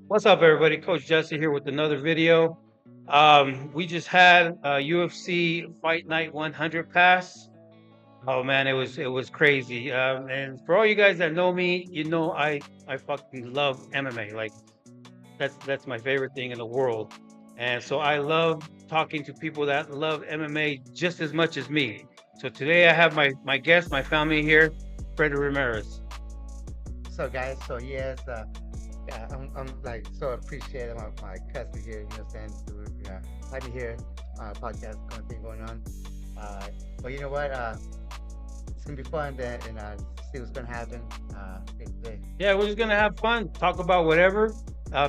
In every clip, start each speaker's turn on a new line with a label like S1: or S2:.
S1: What's up, everybody? Coach Jesse here with another video. We just had a UFC Fight Night 100 pass. Oh man, it was crazy. And for all you guys that know me, you know I fucking love MMA. Like that's my favorite thing in the world. And so I love talking to people that love MMA just as much as me. So today I have my guest, my family here, Freddy Ramirez.
S2: So guys, so yes, yeah, I'm like so appreciative of my cousin here, you know, saying to have me here, podcast kind of thing going on. Uh, but you know what? It's gonna be fun and see what's gonna happen. Today.
S1: Yeah, we're just gonna have fun, talk about whatever,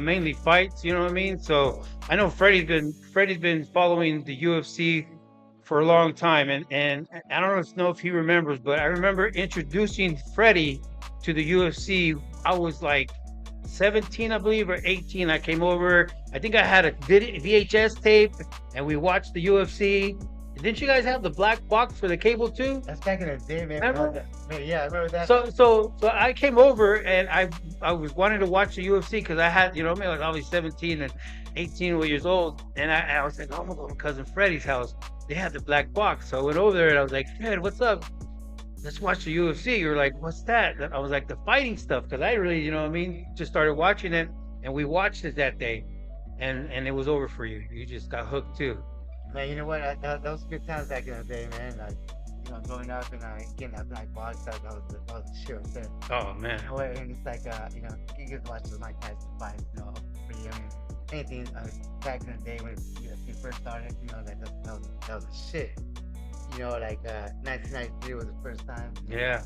S1: mainly fights. You know what I mean? So I know Freddie's been following the UFC for a long time, and I don't know if he remembers, but I remember introducing Freddie to the UFC. I was like 17, I believe, or 18. I came over. I think I had a VHS tape, and we watched the UFC. Didn't you guys have the black box for the cable too?
S2: That's back in the day, man.
S1: Remember?
S2: Man, yeah, I remember that.
S1: So I came over and I was wanting to watch the UFC because I had, you know, I was always 17 and 18 years old, and I was like, oh, I'm gonna go to my cousin Freddie's house. They had the black box, so I went over there and I was like, Fred, what's up? Let's watch the UFC. You're like, what's that? I was like, the fighting stuff, because I really, you know what I mean, just started watching it, and we watched it that day, and it was over for you. You just got hooked too.
S2: Man, you know what? Those good times back in the day, man. Like, you know, growing up and getting that black box, that was the shit right there.
S1: Oh man.
S2: You know what? And it's like, you know, you get to watch the Mike Tyson fights, you know, free. I mean, anything back in the day when UFC first started, you know, like that was the shit. You know, like 1993 was the first time.
S1: Yeah.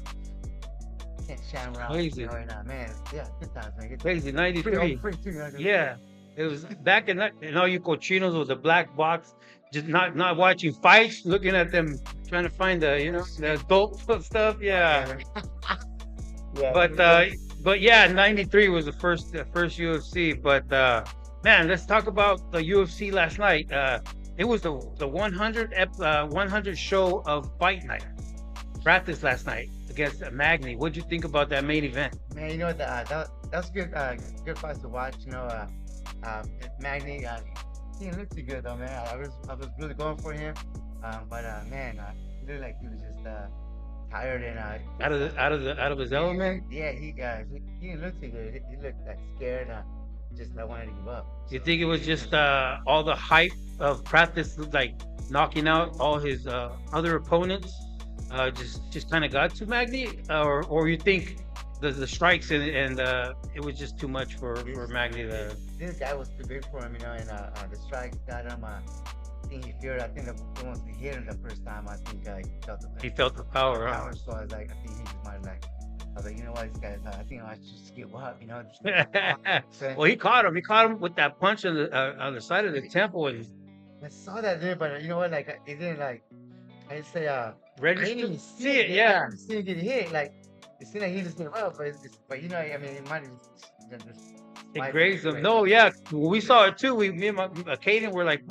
S2: Can't Shamrock.
S1: Crazy.
S2: You know, and man, yeah, good times, man. Good
S1: Crazy.
S2: times.
S1: 93.
S2: Free too, you know,
S1: Yeah. It was back in that, and all you cochinos with the black box, just not watching fights, looking at them, trying to find the, you know, the adult stuff. Yeah.
S2: Yeah.
S1: But yeah, 93 was the first UFC. But man, let's talk about the UFC last night. It was the 100 show of Fight Night. Practice last night against Magny. What'd you think about that main event?
S2: Man, you know what? That's good. Good fights to watch. You know, Magni, he didn't look too good though, man. I was really going for him, but man, he looked like he was just tired and
S1: Out of his element.
S2: yeah, he didn't look too good. He looked like scared. Just I wanted to give up.
S1: You
S2: So
S1: think it was just all the hype of practice, like knocking out all his other opponents, just kind of got to Magny, or you think the strikes and it was just too much for Magny to.
S2: this guy was too big for him, you know, and the strikes got him. I think he feared. I think the once he hit him the first time, I think he felt the
S1: He felt the power. Huh?
S2: power. So I was like, I think he just might have like. I was like, you know what, this guy. I think I should just give up, you know. So
S1: Well, he caught him. He caught him with that punch on the side of the temple, and
S2: I saw that there, but you know what, like it didn't like. I say, I didn't
S1: registered.
S2: even
S1: See it,
S2: I
S1: yeah.
S2: didn't see him get hit. Like it seemed like he just gave up, but you know, I mean, it might have just
S1: It
S2: might
S1: grazed him.
S2: like,
S1: No, yeah, we saw it too. Me and Kaden were like,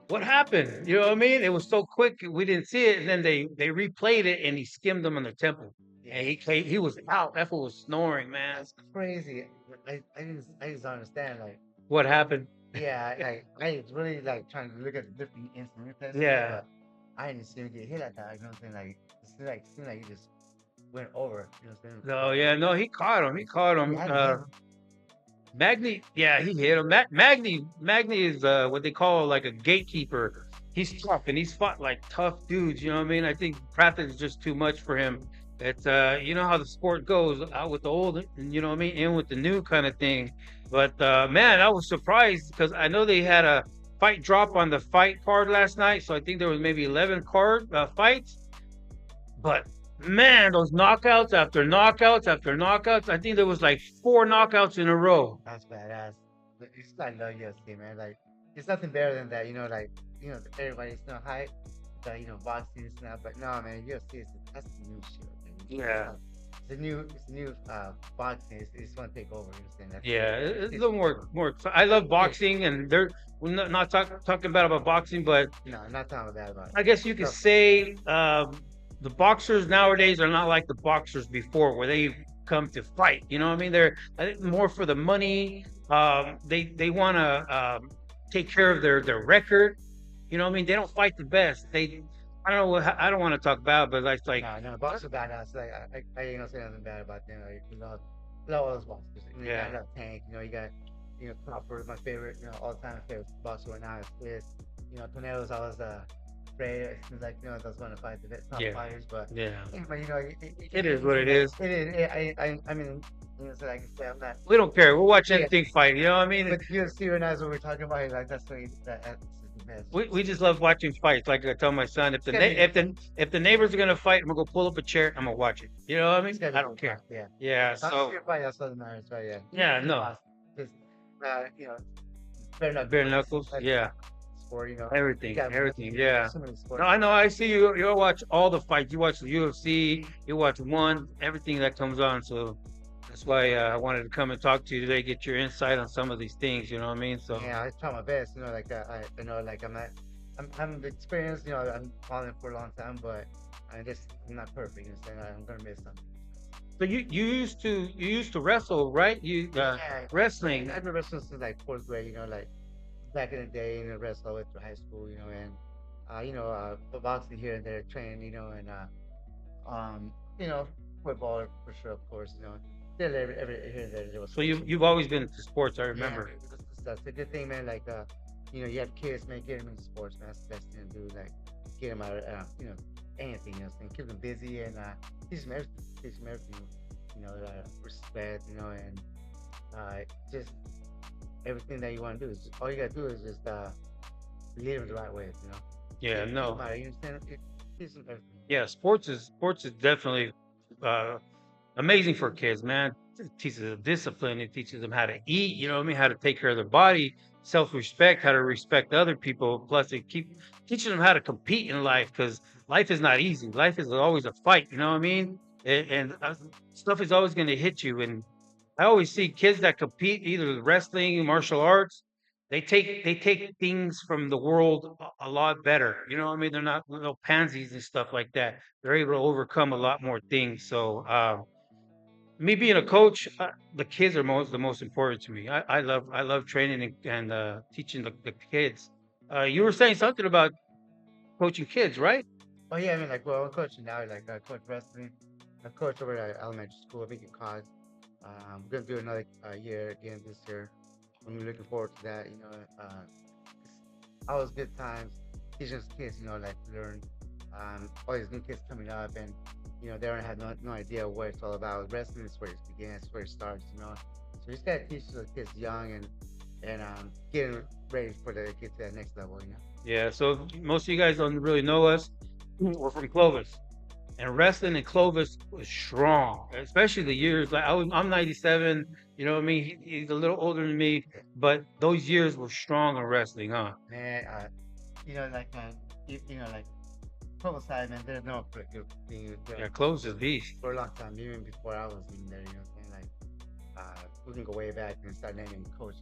S1: what happened? You know what I mean? It was so quick, we didn't see it, and then they replayed it, and he skimmed him on the temple,
S2: yeah,
S1: and he was out. That fool was snoring, man.
S2: that's crazy. I just don't understand. Like,
S1: What happened?
S2: yeah, I was really like trying to look at the different instant replays,
S1: Yeah.
S2: but I didn't see him get hit like that. You know what I'm saying? Like, it seemed like he just went over. You know what I'm saying?
S1: No, yeah, no, he caught him. He caught him.
S2: He had to hit him.
S1: Magny, yeah, he hit him. Magny is what they call like a gatekeeper. He's tough and he's fought like tough dudes. You know what I mean? I think practice is just too much for him. It's you know how the sport goes out with the old, and you know what I mean, in with the new kind of thing. But man, I was surprised because I know they had a fight drop on the fight card last night, so I think there was maybe 11 card fights. But man, those knockouts after knockouts after knockouts. I think there was like 4 knockouts in a row.
S2: That's badass. But it's I love UFC, man. Like, it's nothing better than that. You know, like everybody's no hype. You know, boxing and stuff. But no, man, UFC that's the new shit. Man.
S1: Yeah.
S2: It's the new boxing. It's gonna take over. You understand?
S1: Yeah, it's a
S2: It's
S1: little more. I love boxing, and we're not talking bad about boxing, but
S2: no, I'm not talking about that about it.
S1: I guess you could
S2: So
S1: say the boxers nowadays are not like the boxers before, where they come to fight. You know what I mean? They're I think more for the money. They want to take care of their record. You know what I mean? They don't fight the best. They I don't know what I don't want to talk about, but like
S2: No, no, box are badass. Like I ain't gonna say nothing bad about them. Like, love all those boxers. You
S1: yeah,
S2: got Tank. You got Crawford, my favorite. All time favorite boxer right now is Tornado's always Freddy. It seems like that's one of the fight the top
S1: yeah,
S2: fighters. But
S1: yeah.
S2: yeah, but
S1: It is what
S2: seems
S1: it
S2: like
S1: is.
S2: it is. I mean, so like I say, I'm not.
S1: We don't care. We'll watch
S2: Yeah,
S1: anything fight. You know what I mean?
S2: but UFC right now is what we're talking about. Like that's what that's the best.
S1: We just love watching fights. Like I tell my son,
S2: It's gotta be
S1: if the neighbors are gonna fight, I'm gonna go pull up a chair. I'm gonna watch it. You know what I
S2: it's
S1: mean?
S2: gotta be
S1: I
S2: a
S1: don't
S2: good fight.
S1: care.
S2: Yeah.
S1: Yeah.
S2: As long as
S1: So
S2: you're fighting, that's what matters, right? Yeah.
S1: yeah, no.
S2: Just bare
S1: Bare
S2: knuckles.
S1: knuckles.
S2: Like
S1: Yeah.
S2: sport. You
S1: Everything.
S2: got
S1: Everything. Yeah.
S2: so many
S1: No,
S2: sports.
S1: I know. I see you. You watch all the fights. You watch the UFC. You watch one. Everything that comes on. So that's why I wanted to come and talk to you today, get your insight on some of these things. You know what I mean? So
S2: Yeah, I try my best. Like like I'm experienced. I'm following for a long time, but I'm not perfect. I'm gonna miss something.
S1: so you used to wrestle, right? You
S2: Yeah,
S1: wrestling.
S2: I've been wrestling since like fourth grade. Like back in the day, wrestled all the way through high school. And boxing here and there, training. And um, you know, football for sure, of course. Still every here and there was
S1: So
S2: coaching.
S1: you've always been into sports. I
S2: Yeah,
S1: remember.
S2: that's a good thing, man. Like, you have kids, man, get them into sports, man. That's the best thing to do. Like, get them out of, anything, and keep them busy and teach them everything. Teach them everything, respect, and just everything that you want to do. All you gotta do is just lead them the right way,
S1: Yeah.
S2: It doesn't
S1: No.
S2: matter. You understand? Teach them everything.
S1: Yeah. Sports is definitely uh, amazing for kids, man. It teaches them discipline. It teaches them how to eat. You know what I mean? How to take care of their body, self-respect, how to respect other people. Plus, it keep teaching them how to compete in life because life is not easy. Life is always a fight. You know what I mean? And stuff is always going to hit you. And I always see kids that compete, either wrestling, martial arts. They take things from the world a lot better. You know what I mean? They're not little pansies and stuff like that. They're able to overcome a lot more things. So. Me being a coach, the kids are the most important to me. I love training and teaching the kids. You were saying something about coaching kids, right?
S2: Oh yeah, I mean, like, well, I'm coaching now. Like, I coach wrestling. I coach over at elementary school. I think it cause. I'm gonna do another year again this year. I'm really looking forward to that. It's always good times teaching those kids. Like learn all these new kids coming up, and they don't have no idea what it's all about. Wrestling is where it begins, where it starts. So you just gotta teach those kids young and get them ready for the get to that next level.
S1: Yeah. So most of you guys don't really know us. We're from Clovis, and wrestling in Clovis was strong, especially the years. Like I'm 97. You know what I mean? He's a little older than me, but those years were strong in wrestling, huh?
S2: Man, like like publicized, man. There's no good being there
S1: Yeah, Clovis is beast.
S2: for a long time, even before I was even there. What I'm saying? Like, we can go way back and start naming coaches.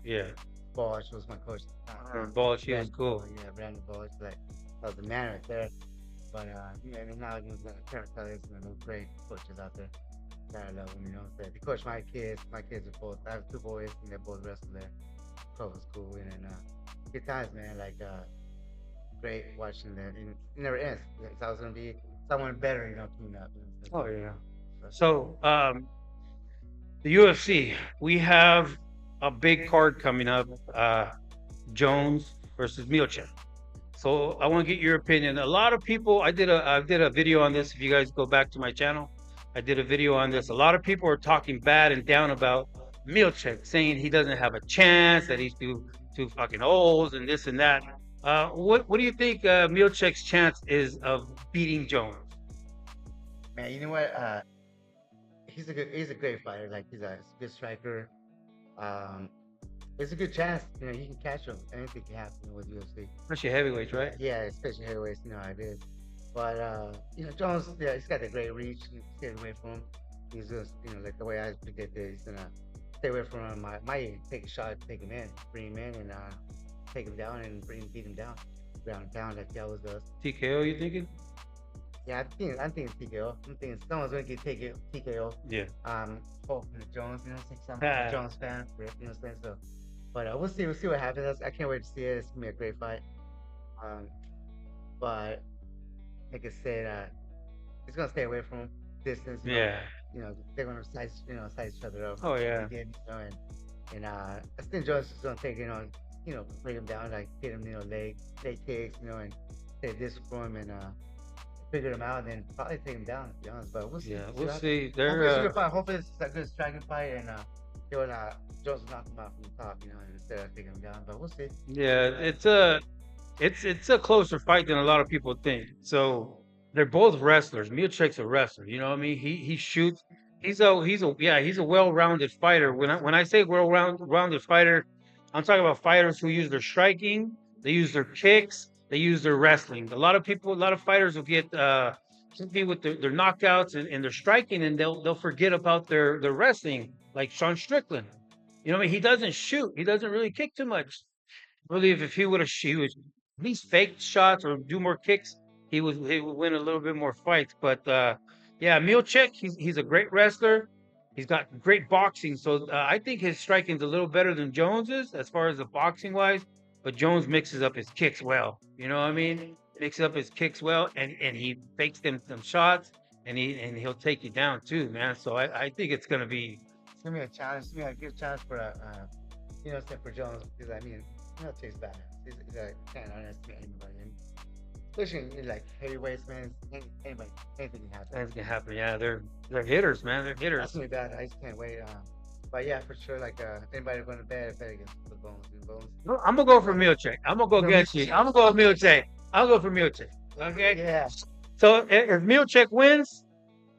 S1: Yeah.
S2: Bosch was my coach.
S1: Ball, she was
S2: Brandon,
S1: cool.
S2: yeah, Brandon Bosch, like that was the man right there. But I mean, now you can't tell there's great coaches out there that I love them. They coach my kids. My kids are both. I have two boys, and they're both wrestle there. So it's cool, and good times, man. Like great watching that. And it never ends. It's always gonna be someone better, coming up.
S1: Oh yeah.
S2: So,
S1: So the UFC, we have a big card coming up. Jones versus Milcha. So I want to get your opinion. A lot of people, I did a video on this. If you guys go back to my channel, I did a video on this. A lot of people are talking bad and down about Milchek, saying he doesn't have a chance, that he's too fucking old, and this and that. What do you think Milchek's chance is of beating Jones?
S2: man, you know what? He's a great fighter. Like he's a good striker. Um, it's a good chance. He can catch him. Anything can happen with UFC.
S1: Especially heavyweights, right?
S2: Yeah, especially heavyweights. How it is. But Jones, yeah, he's got the great reach. You stay away from him. He's just, like the way I predict it, he's gonna stay away from him. Might take a shot, take him in, bring him in, and take him down and beat him down, ground and pound like he always does.
S1: TKO, you thinking?
S2: Yeah, I'm thinking TKO. I'm thinking someone's gonna get take it TKO.
S1: Yeah.
S2: Hoping Jones, you know, since I'm a
S1: Ah,
S2: Jones fan, you know what I'm saying? So, but we'll see what happens. I can't wait to see it. It's gonna be a great fight. Um, but like I said, he's gonna stay away from distance.
S1: yeah.
S2: They're gonna size each other up
S1: Oh yeah.
S2: again. And I think Jones is gonna take break him down, like hit him, leg kicks, and say this for him and figure him out, and then probably take him down. To be honest, but we'll see.
S1: Yeah.
S2: See
S1: We'll
S2: what happens.
S1: see.
S2: Hopefully it's a good fight. Hopefully it's a good striking fight, and he'll Jones will knock him out from the top, instead of taking him down. But we'll see.
S1: Yeah. It's a closer fight than a lot of people think. So they're both wrestlers. Milchek's a wrestler. You know what I mean? He shoots. He's a well-rounded fighter. When I say well-rounded fighter, I'm talking about fighters who use their striking, they use their kicks, they use their wrestling. A lot of fighters will get simply with their knockouts and their striking, and they'll forget about their wrestling, like Sean Strickland. You know what I mean? He doesn't shoot. He doesn't really kick too much. I believe if he would at least fake shots or do more kicks, he would win a little bit more fights. But yeah, Milchek, he's a great wrestler. He's got great boxing, so I think his striking's a little better than Jones's as far as the boxing wise. But Jones mixes up his kicks well. You know what I mean? Mixes up his kicks well, and he fakes them some shots, and he'll take you down too, man. So I think it's gonna be
S2: It's gonna be a challenge. It's gonna be a good challenge for except for Jones, because I mean, Chase badass. He's a can't underestimate anybody, and especially in like heavyweights, man. Anybody, anything can happen.
S1: that's gonna happen. Yeah, they're hitters, man. They're
S2: That's
S1: hitters.
S2: gonna be bad. I just can't wait. But yeah, for sure. Like anybody going to bed, bet against the Bones. The Bones.
S1: No, I'm gonna go for Milchek. I'm gonna go
S2: For me,
S1: against you. I'm gonna go with Milchek. I'll go for Milchek. Okay.
S2: yeah.
S1: So if Milchek wins,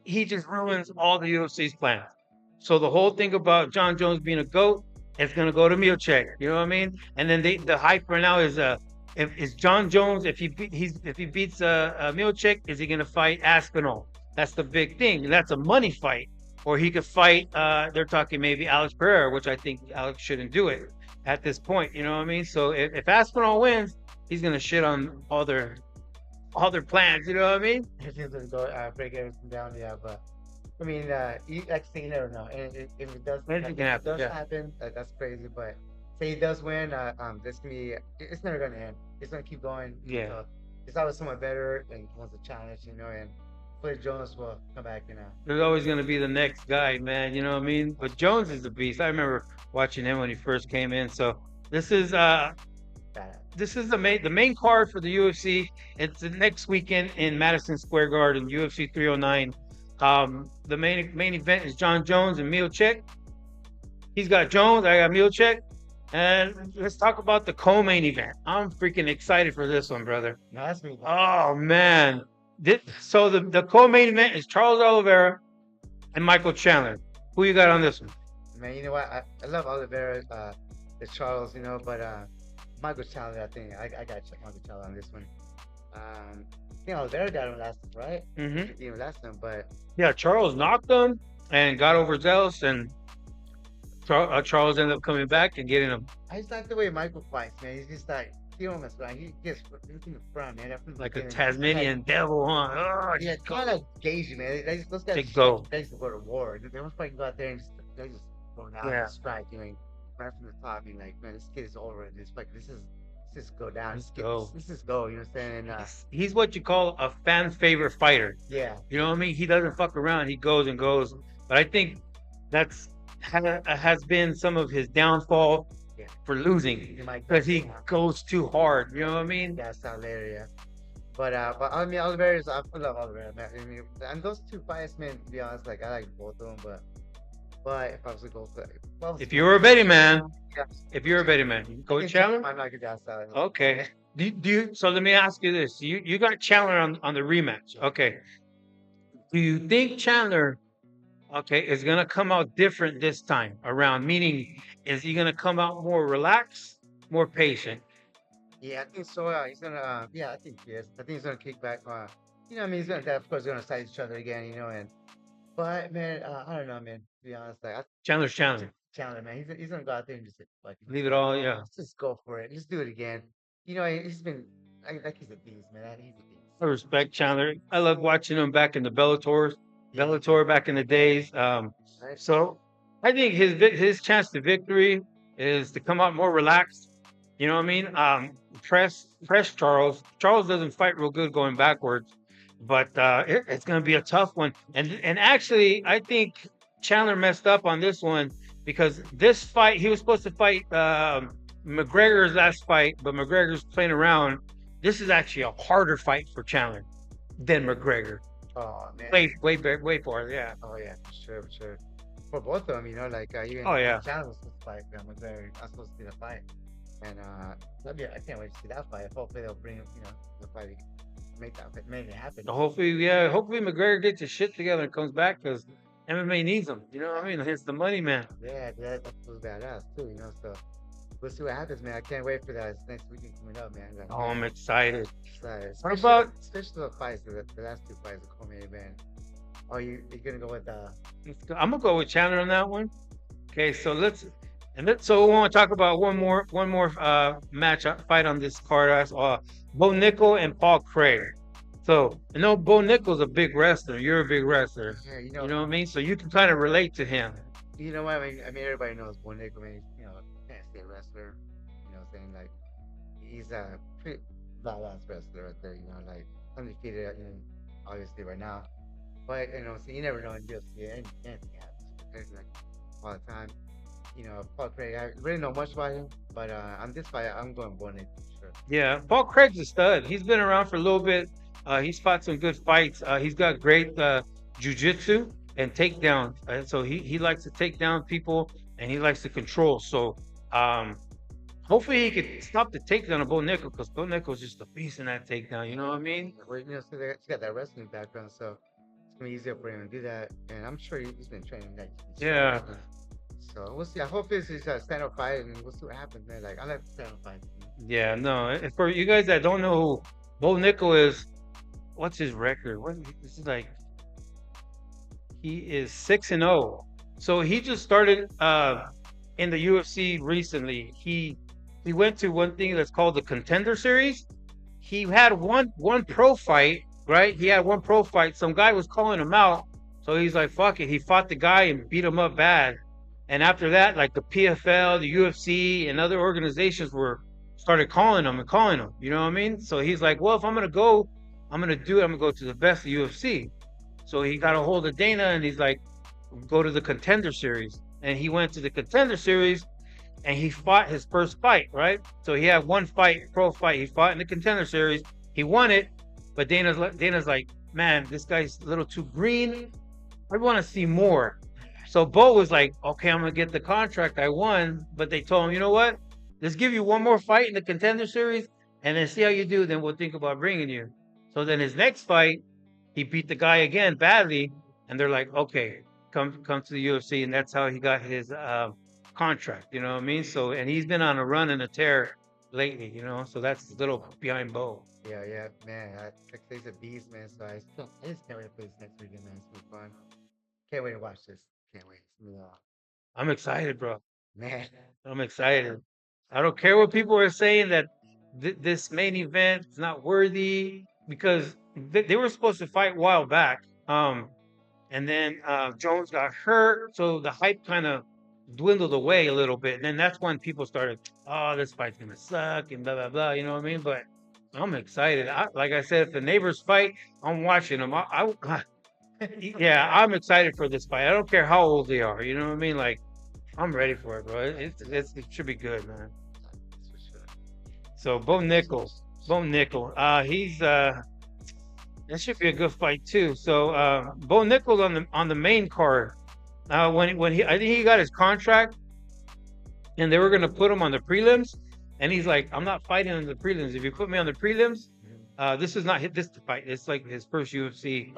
S1: he just ruins all the UFC's plans. So the whole thing about John Jones being a goat is gonna go to Milchek. You know what I mean? And then the hype right now is if is John Jones if he beats Milchek, is he gonna fight Aspinall? That's the big thing. And that's a money fight. Or he could fight. They're talking maybe Alex Pereira, which I think Alex shouldn't do it at this point. You know what I mean? So if Aspinall wins, he's gonna shit on all their plans. You know what I mean?
S2: He's gonna go break everything down. Yeah, but I mean, like I say, you never know. And if it does,
S1: Anything can
S2: if it
S1: happen.
S2: does
S1: Yeah.
S2: happen, that's crazy. But say he does win, this gonna be. It's never gonna end. It's gonna keep going.
S1: Yeah.
S2: So it's always someone better and wants a challenge, and hopefully Jones will come back,
S1: There's always going to be the next guy, man. You know what I mean? But Jones is a beast. I remember watching him when he first came in. So this is uh
S2: badass.
S1: this is the main card for the UFC. It's the next weekend in Madison Square Garden, UFC 309. The main event is John Jones and Milchek. He's got Jones. I got Milchek. And let's talk about the co-main event. I'm freaking excited for this one, brother.
S2: No, that's me.
S1: Oh man. So the co-main event is Charles Oliveira and Michael Chandler. Who you got on this one?
S2: Man, you know what? I love Oliveira, the Charles, but Michael Chandler, I think I got Michael Chandler on this one. I think Oliveira got him last time, right?
S1: Hmm.
S2: He beat him last time, but
S1: Yeah, Charles knocked him and got overzealous, and Charles ended up coming back and getting him
S2: I just like the way Michael fights, man. He's just like he don't mess around. He gets everything in front, man. From the
S1: like a
S2: beginning.
S1: Tasmanian devil, huh? Oh,
S2: Yeah,
S1: just
S2: kind
S1: go.
S2: of gauge, man. Those guys
S1: Just go.
S2: they used to go to war. They don't fucking go out there and they just go down
S1: Yeah.
S2: and strike, right from the top. Being like, man, this kid is over it. This is go down.
S1: Let's go.
S2: This is go. You know what I'm saying? And
S1: He's what you call a fan favorite fighter.
S2: yeah,
S1: You know what I mean? He doesn't fuck around. He goes and goes. But I think that's has been some of his downfall
S2: yeah.
S1: for losing
S2: You might
S1: because he goes too hard. You know what I mean?
S2: gas out later, yeah. But I mean, Oliveira's I love Oliveira, man. I mean, and those two fights, man. To be honest, like I like both of them, but if I was to go for,
S1: If you're a betting man,
S2: yeah,
S1: if you're a betting man, you go with Chandler.
S2: I'm not gonna gas out.
S1: Okay. So let me ask you this: you got Chandler on the rematch. Okay. Do you think Chandler, okay, is gonna come out different this time around? Meaning, is he gonna come out more relaxed, more patient?
S2: Yeah, I think so. He's gonna. Yeah, I think he is. I think he's gonna kick back. I mean, he's gonna. Of course, gonna size each other again. But man, I don't know, man. To be honest, like
S1: Chandler's Chandler.
S2: Chandler, man, he's gonna go out there and just like
S1: Leave it all. Yeah.
S2: let's just go for it. Let's do it again. He's been like he's a beast, man. He's a beast.
S1: I respect Chandler. I love watching him back in the
S2: Yeah,
S1: Bellator back in the days.
S2: right.
S1: So I think his chance to victory is to come out more relaxed. You know what I mean? Press Charles. Charles doesn't fight real good going backwards, but it's going to be a tough one. And actually, I think Chandler messed up on this one because this fight he was supposed to fight McGregor's last fight, but McGregor's playing around. This is actually a harder fight for Chandler than McGregor.
S2: Oh man.
S1: Way farther. Yeah.
S2: Oh yeah, for sure, for sure. For both of them, like
S1: Oh
S2: even
S1: yeah.
S2: Challenge was supposed to fight. I'm supposed to see the fight, and I can't wait to see that fight. Hopefully they'll bring the fight, make it happen.
S1: Hopefully, yeah. Hopefully McGregor gets his shit together and comes back because MMA needs him. You know what I mean? It's the money, man.
S2: Yeah, that was badass too. So we'll see what happens, man. I can't wait for that. It's next weekend coming up, man. Like,
S1: Oh, I'm excited. What
S2: especially
S1: about?
S2: especially the fights, the last two fights, the co-main event. Oh, you gonna go with
S1: I'm gonna go with Chandler on that one. Okay, so so we want to talk about one more match fight on this card. That's Bo Nickel and Paul Craig. So I know Bo Nickel's a big wrestler. You're a big wrestler.
S2: yeah,
S1: You know what I mean? So you can kind of relate to him.
S2: You know what I mean, everybody knows Bo Nickal, man. Can't say wrestler. What I'm saying, like he's a pretty badass wrestler right there. Like undefeated, obviously right now. But so you never know in UFC. Anything happens. Like all the time. Paul Craig. I really know much about him, but on this fight, I'm going Bo Nickal for sure.
S1: Yeah, Paul Craig's a stud. He's been around for a little bit. He's fought some good fights. He's got great jujitsu and takedowns. So he likes to take down people and he likes to control. So hopefully he could stop the takedown of Bo Nickel because Bo Nickel's just a beast in that takedown. You know what I mean?
S2: Well, so he's got that wrestling background, so it's gonna be easier for him to do that. And I'm sure he's been training that.
S1: Yeah.
S2: So we'll see. I hope this is a stand-up fight, and we'll see what happens, man. Like I like stand-up fights.
S1: Yeah, no. For you guys that don't know who Bo Nickel is, what's his record? This is like he is 6-0. So he just started in the UFC recently. He went to one thing that's called the Contender Series. He had one pro fight, right? He had one pro fight. Some guy was calling him out, so he's like, "Fuck it." He fought the guy and beat him up bad. And after that, like the PFL, the UFC, and other organizations started calling him and calling him. You know what I mean? So he's like, "Well, if I'm gonna go, I'm gonna do it. I'm gonna go to the best of UFC." So he got a hold of Dana and he's like, "Go to the Contender Series." And he went to the Contender Series and he fought his first fight, right? So he had one fight, pro fight. He fought in the Contender Series. He won it, but Dana's like, "Man, this guy's a little too green. I want to see more." So Bo was like, "Okay, I'm gonna get the contract. I won," but they told him, "You know what? Let's give you one more fight in the Contender Series, and then see how you do. Then we'll think about bringing you." So then his next fight, he beat the guy again badly, and they're like, "Okay, come to the UFC," and that's how he got his contract. You know what I mean? So and he's been on a run and a tear lately. So that's a little behind Bo.
S2: Yeah, man. He's a beast, man. So I just can't wait for this next weekend, man. It's gonna be fun. Can't wait to watch this. Can't wait.
S1: I'm excited, bro.
S2: Man.
S1: I'm excited. I don't care what people are saying that this main event is not worthy because they were supposed to fight a while back. And then Jones got hurt, so the hype kind of dwindled away a little bit. And then that's when people started, "Oh, this fight's gonna suck," and blah blah blah. You know what I mean? But I'm excited. Like I said, if the neighbors fight, I'm watching them. Yeah, I'm excited for this fight. I don't care how old they are. You know what I mean? Like, I'm ready for it, bro. It should be good, man.
S2: That's for sure.
S1: So Bo Nickel, he's that should be a good fight too. So Bo Nickel's on the main card. When I think he got his contract, and they were gonna put him on the prelims, and he's like, "I'm not fighting on the prelims. If you put me on the prelims, this is not this fight. It's like his first UFC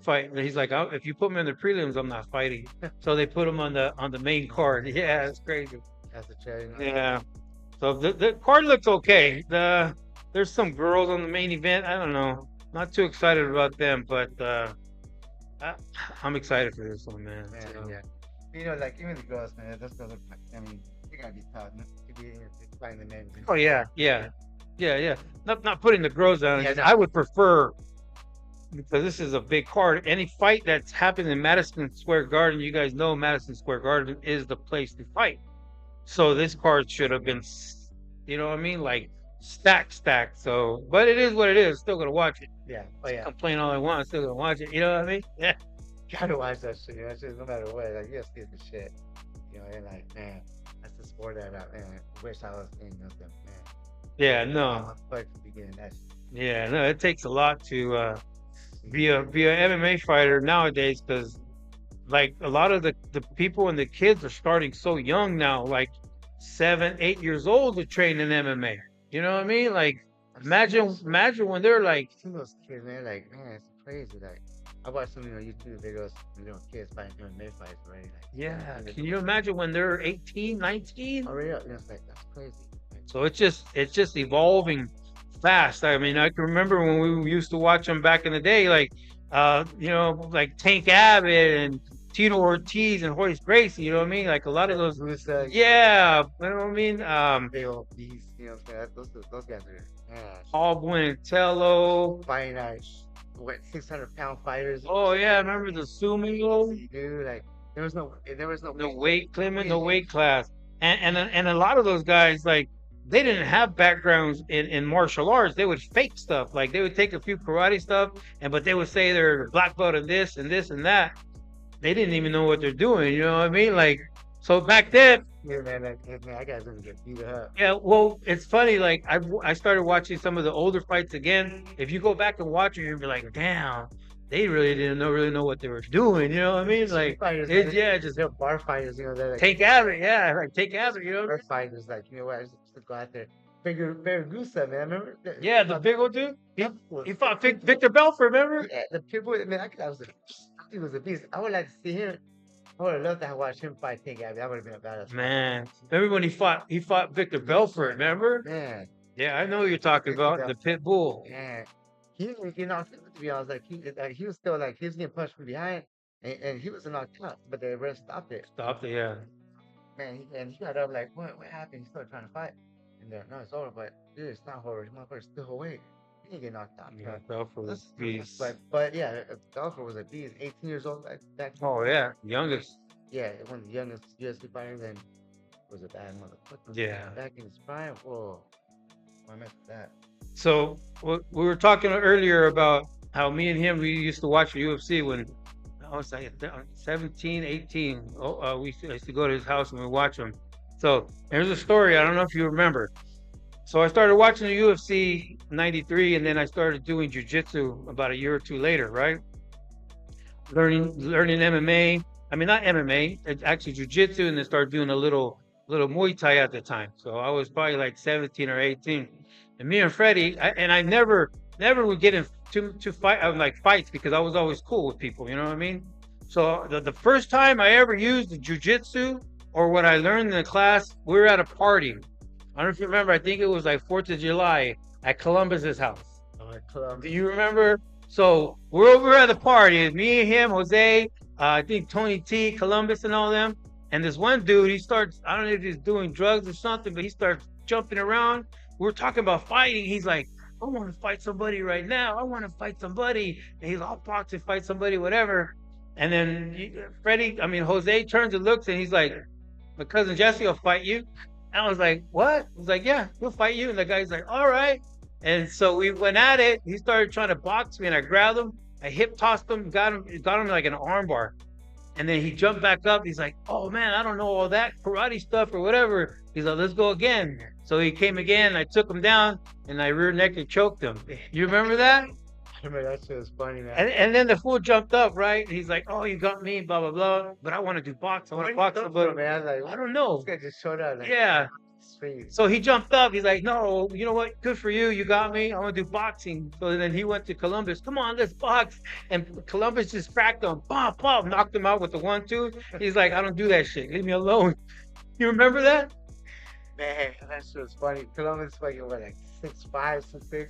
S1: fight." And he's like, "If you put me on the prelims, I'm not fighting." So they put him on the main card. Yeah, it's crazy.
S2: That's a cherry.
S1: Yeah. So the card looks okay. There's some girls on the main event. I don't know. Not too excited about them, but I'm excited for this one, man.
S2: Man,
S1: So,
S2: yeah. Like even the girls, man, those girls look like, I mean, they gotta be tough to be fighting the men.
S1: Oh yeah. Not putting the girls down.
S2: Yeah, no.
S1: I would prefer because this is a big card. Any fight that's happened in Madison Square Garden, you guys know Madison Square Garden is the place to fight. So this card should have been, you know what I mean, like stacked. So, but it is what it is. Still gonna watch it.
S2: Yeah. Oh yeah.
S1: Complain all I want, still gonna watch it. You know what I mean? Yeah.
S2: Gotta watch that shit. That shit, no matter what. Like UFC is the shit. And like, man, that's the sport that man, wish I was in. Man.
S1: Yeah.
S2: I'm
S1: No.
S2: a fuck to begin that shit.
S1: Yeah. No. It takes a lot to be a MMA fighter nowadays because like a lot of the people and the kids are starting so young now, like 7, 8 years old to train in MMA. You know what I mean? Like imagine when they're like,
S2: I've seen those kids, man. Like, man, it's crazy. Like, I watched some, YouTube videos, kids fighting MMA fights already. Like,
S1: yeah, can you imagine when they're 18, 19?
S2: already up? It's like that's crazy. Like,
S1: So it's just evolving fast. I mean, I can remember when we used to watch them back in the day, like like Tank Abbott and Tito Ortiz and Horace Gracie. You know what I mean? Like a lot of those.
S2: who's
S1: Yeah, you know what I mean.
S2: big old beast? What I'm saying? Those guys are
S1: Paul Buentello.
S2: fighting like what 600-pound fighters.
S1: Oh yeah, I remember the sumo,
S2: Dude, like there was no
S1: the
S2: weight.
S1: weight limit, the weight class, and a lot of those guys like they didn't have backgrounds in martial arts. They would fake stuff. Like they would take a few karate stuff, but they would say they're black belt in this and this and that. They didn't even know what they're doing. You know what I mean? Like so back then.
S2: Yeah, man, man, I guys gonna get beat up.
S1: Yeah, well, it's funny. Like I started watching some of the older fights again. If you go back and watch it, you'll be like, damn, they really didn't really know what they were doing. You know what I mean? Like,
S2: Fighters,
S1: yeah, just
S2: they're bar fighters. They're like
S1: take Abbott. Yeah, like take Abbott. You know?
S2: bar fighters. Like what? I just go out there. Gusa, man. I remember.
S1: Yeah, the big old dude.
S2: That was
S1: He fought Victor Belfort. Remember?
S2: Yeah, the people. Man, he was a beast. I would like to see him. I would have loved to watch him fight Tank Abbott. That would have been a badass.
S1: Man, remember when he fought Victor Belfort? Remember?
S2: Man,
S1: Yeah, I know what you're talking about the pit bull.
S2: man, he didn't get knocked out. To be honest, like he was still like he was getting punched from behind, and he was knocked out, but the ref stopped it.
S1: Stop it. Yeah.
S2: Man, and he got up like, what happened? He started trying to fight, and no, it's over. But dude, it's not over. He motherfucker's still awake. He didn't get knocked out.
S1: Yeah, Belfort was a beast.
S2: But yeah, Belfort was a beast. 18 years old back.
S1: Oh yeah, youngest.
S2: Yeah, one of the youngest UFC fighters, and was a bad motherfucker.
S1: Yeah.
S2: Back in his prime. Whoa, I messed with that.
S1: So we were talking earlier about how me and him we used to watch the UFC when I was like 17, 18. I used to go to his house and we watch him. So there's a story. I don't know if you remember. So I started watching the UFC '93, and then I started doing jujitsu about a year or two later, right? Learning MMA. I mean, not MMA. It's actually jujitsu, and then started doing a little Muay Thai at the time. So I was probably like 17 or 18. And me and Freddy, I never would get in to fight like fights because I was always cool with people. You know what I mean? So the first time I ever used the jujitsu or what I learned in the class, we were at a party. I don't know if you remember. I think it was like 4th of July at Columbus's house. Do you remember? So we're over at the party. It's me and him, Jose, I think Tony T, Columbus, and all them. And this one dude, he starts, I don't know if he's doing drugs or something, but he starts jumping around. We're talking about fighting. He's like, I want to fight somebody right now. I want to fight somebody. And he's all pumped to fight somebody, whatever. And then Jose turns and looks, and he's like, my cousin Jessie will fight you. And I was like, what? He's like, yeah, he'll fight you. And the guy's like, all right. And so we went at it. He started trying to box me, and I grabbed him. I hip tossed him, got him like an armbar. And then he jumped back up. He's like, oh man, I don't know all that karate stuff or whatever. He's like, let's go again. So he came again. I took him down, and I rear naked choked him. You remember that?
S2: I remember that shit was funny, man.
S1: And then the fool jumped up, right? He's like, oh, you got me, blah, blah, blah. But I want to do box. I want to box somebody.
S2: Man, like,
S1: I don't know.
S2: This guy just showed up. Like,
S1: Yeah.
S2: Sweet.
S1: So he jumped up. He's like, no, you know what? Good for you. You got me. I want to do boxing. So then he went to Columbus. Come on, let's box. And Columbus just cracked him. Pop, pop. Knocked him out with the 1-2. He's like, I don't do that shit. Leave me alone. You remember that?
S2: Man, that shit was funny. Columbus fucking what, like 6'5", 6'6".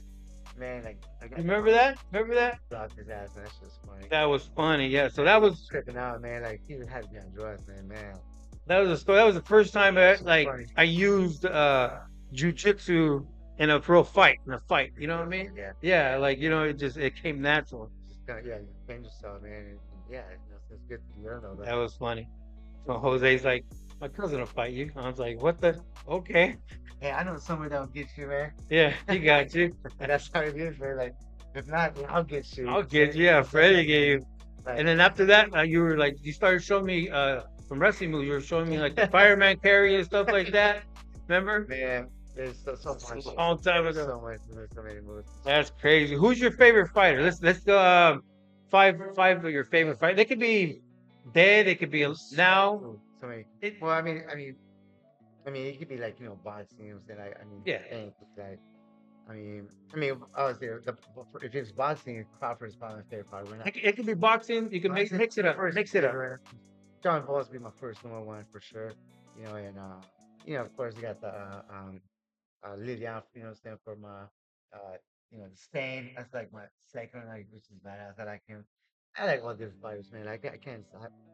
S2: Man, like
S1: Remember that? Remember that?
S2: blocked his ass. Man, that shit was funny.
S1: That was funny. Yeah. So that was
S2: Tripping out, man. Like he had to be on drugs, man.
S1: that was a story. That was the first time
S2: Funny.
S1: I used jujitsu in a real fight. In a fight. You know what I mean?
S2: Yeah.
S1: Yeah. Like it came natural.
S2: yeah, defend yourself, man. And yeah, it's good to learn all
S1: That
S2: that.
S1: was funny. So
S2: It's good.
S1: Jose's like, my cousin will fight you. I was like, what the? Okay.
S2: Hey, I know somebody that will get you, man.
S1: Yeah, he got you.
S2: And that's how it is, man. Like, if not, I'll get you.
S1: I'll get you. Yeah,
S2: That's
S1: Freddy
S2: like,
S1: gave you.
S2: like,
S1: And then after that, you were like, you started showing me from wrestling movies. You were showing me like the fireman carry and stuff like that. Remember?
S2: man, there's so
S1: It's
S2: much,
S1: a long time ago.
S2: so much, there's so many moves.
S1: That's crazy. Who's your favorite fighter? Let's go. Five of your favorite fight. They could be dead. They could be now.
S2: So many.
S1: It,
S2: Well, I mean, it could be like boxing. You know what I'm saying? I mean,
S1: yeah,
S2: things like obviously, if it's boxing, Crawford is probably my favorite fighter. We're not
S1: it could be boxing. You can
S2: boxing.
S1: mix it up.
S2: First,
S1: Mix it up.
S2: John Paul's be my first number one for sure. And of course, you got the Lilian, what I'm saying, from the Stain. That's like my second, like, which is badass. I like him. I like all these fighters, man. Like I can't.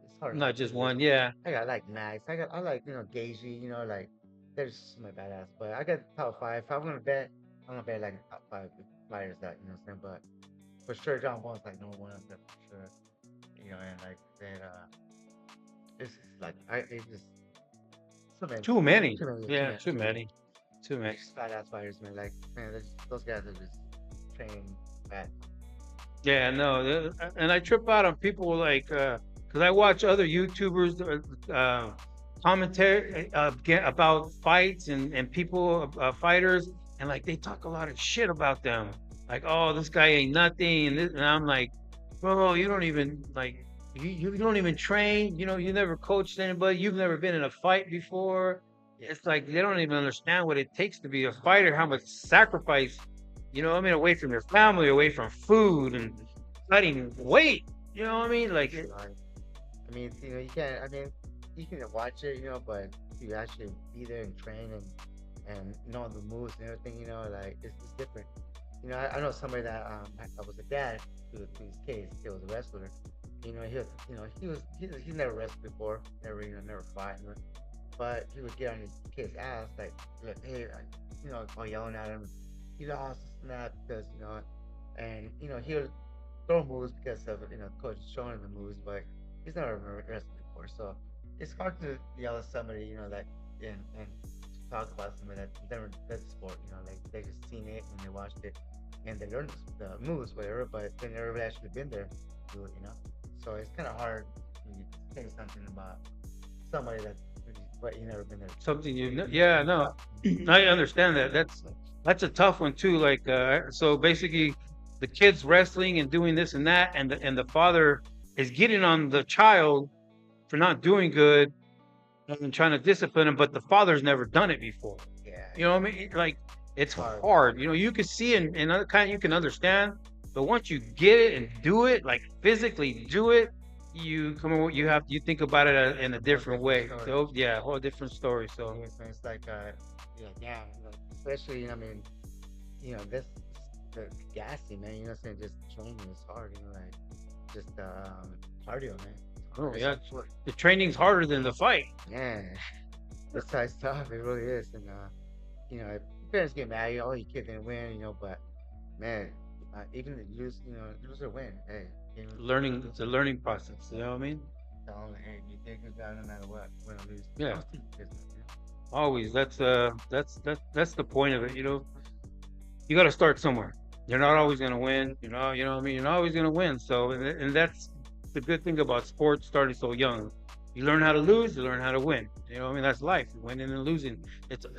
S2: It's hard not
S1: Not
S2: to
S1: just
S2: choose.
S1: one. Yeah.
S2: I got like Max. I like Gagey. Like there's my badass. But I got top five. If I'm gonna bet, I'm gonna bet like top five fighters that what I'm saying. But for sure, John Wall's like number one up there for sure. And like that. It's just like it's just so many,
S1: Too many.
S2: too
S1: Yeah,
S2: many,
S1: too many. Too many.
S2: just badass fighters, man. Like man, those guys are just training bad.
S1: Yeah, no, and I trip out on people like because I watch other YouTubers commentary about fights and people fighters, and like they talk a lot of shit about them. Like, oh, this guy ain't nothing, and I'm like, bro, you don't even like you don't even train. You never coached anybody. You've never been in a fight before.
S2: Yeah,
S1: It's like they don't even understand what it takes to be a fighter. How much sacrifice, what I mean, away from your family, away from food and cutting weight. You know what I mean? Like,
S2: right. I mean, you can't. I mean, you can watch it, but you actually be there and train and know the moves and everything. Like it's different. I know somebody that I was a dad to his kids. He was a wrestler. He never wrestled before, never fought, but he would get on his kid's ass like hey, or yelling at him. He lost a snap because and he'll throw moves because of coach showing him the moves, but he's never wrestled before, so it's hard to yell at somebody that and talk about somebody that never does the sport. Like they just seen it and they watched it and they learned the moves, whatever, but they never actually been there to do it. So it's kind of hard when you say something about somebody that but you never been there.
S1: something yeah, no, I understand that. That's a tough one too. Like, so basically, the kid's wrestling and doing this and that, and the father is getting on the child for not doing good and trying to discipline him, but the father's never done it before.
S2: Yeah,
S1: You know what I mean? Like it's
S2: hard.
S1: hard. You can see and other kind you can understand, but once you get it and do it, like physically do it, you think about it in a
S2: Whole
S1: different
S2: different
S1: way.
S2: story.
S1: So yeah, whole different story. So
S2: Yes, man, it's like yeah, especially this the gassy, man. Saying just training is hard. Like just cardio, man.
S1: oh
S2: It's
S1: yeah,
S2: hard.
S1: the training's harder than the fight.
S2: Yeah, this size stuff. It really is, and if parents get mad, oh, your kid didn't win, but man, even if you lose, lose or win, hey,
S1: Learning, it's a learning process. You know what I mean?
S2: tell them, hey, you did good job no matter what, win or lose.
S1: Yeah,
S2: Business,
S1: always. That's the point of it. You got to start somewhere. You're not always going to win. You know what I mean? You're not always going to win. So, and that's the good thing about sports starting so young. You learn how to lose, you learn how to win. You know what I mean? That's life, winning and losing.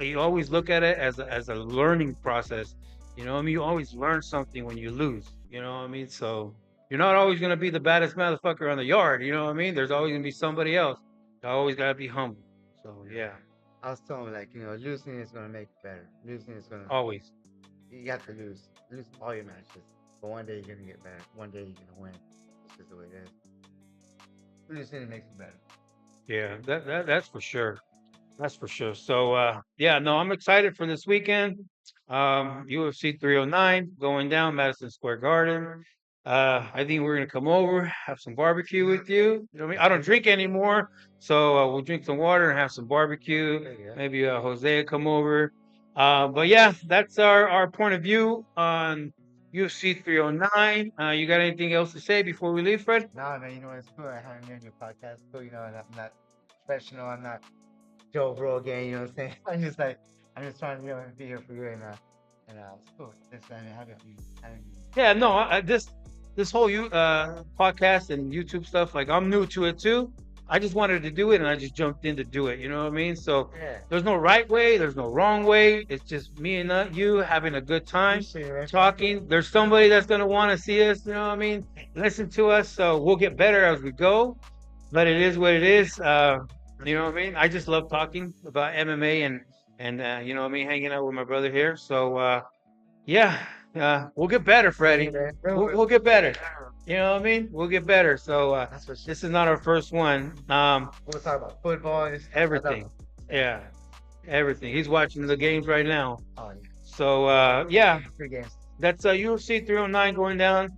S1: You always look at it as a learning process. You know what I mean? You always learn something when you lose. You know what I mean? So you're not always going to be the baddest motherfucker on the yard. You know what I mean? There's always going to be somebody else. You always got to be humble. So yeah,
S2: I was telling him like, losing is gonna make it better. Losing is gonna
S1: always.
S2: you have to lose all your matches, but one day you're gonna get better. One day you're gonna win. That's just the way it is. Losing makes it better.
S1: Yeah, that's for sure. That's for sure. So yeah, no, I'm excited for this weekend. UFC 309 going down Madison Square Garden. I think we're gonna come over, have some barbecue with you. You know what I mean? I don't drink anymore, so we'll drink some water and have some barbecue.
S2: There you go.
S1: Maybe Jose will come over. But yeah, that's our point of view on UFC 309. You got anything else to say before we leave, Fred?
S2: No, man, you know it's cool. I haven't been on your podcast. Cool, you know, and I'm not professional. I'm not Joe Rogan. You know what I'm saying? I'm just trying to be here for you, and it's cool. Just having you.
S1: Yeah, no, this whole you podcast and YouTube stuff, like I'm new to it too. I just wanted to do it and I just jumped in to do it. You know what I mean? So
S2: Yeah,
S1: there's no right way, there's no wrong way. It's just me and you having a good time,
S2: appreciate it, man.
S1: talking. There's somebody that's gonna want to see us. You know what I mean? Listen to us. So we'll get better as we go. But it is what it is. You know what I mean? I just love talking about MMA and you know what I mean, hanging out with my brother here. So yeah, we'll get better,
S2: Hey,
S1: Freddie.
S2: man.
S1: We'll get better. You know what I mean? We'll get better. So
S2: That's what
S1: this is not our first one.
S2: we'll talk about football.
S1: Everything. Yeah, everything. He's watching the games right now.
S2: Oh, yeah.
S1: So yeah,
S2: Three games.
S1: that's UFC 309 going down.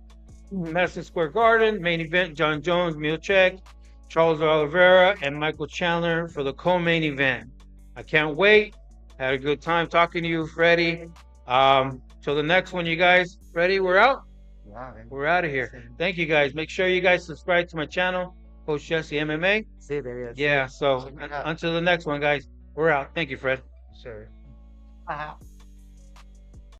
S1: Madison Square Garden, main event, John Jones, Milchek, Charles Oliveira, and Michael Chandler for the co-main event. I can't wait. Had a good time talking to you, Freddie. Till the next one, you guys. Freddie, we're out.
S2: Wow, man.
S1: We're out of here. Thank you, guys. Make sure you guys subscribe to my channel, Coach Jessie MMA.
S2: See you, baby.
S1: Yeah, so until the next one, guys, we're out. Thank you, Fred.
S2: Sure.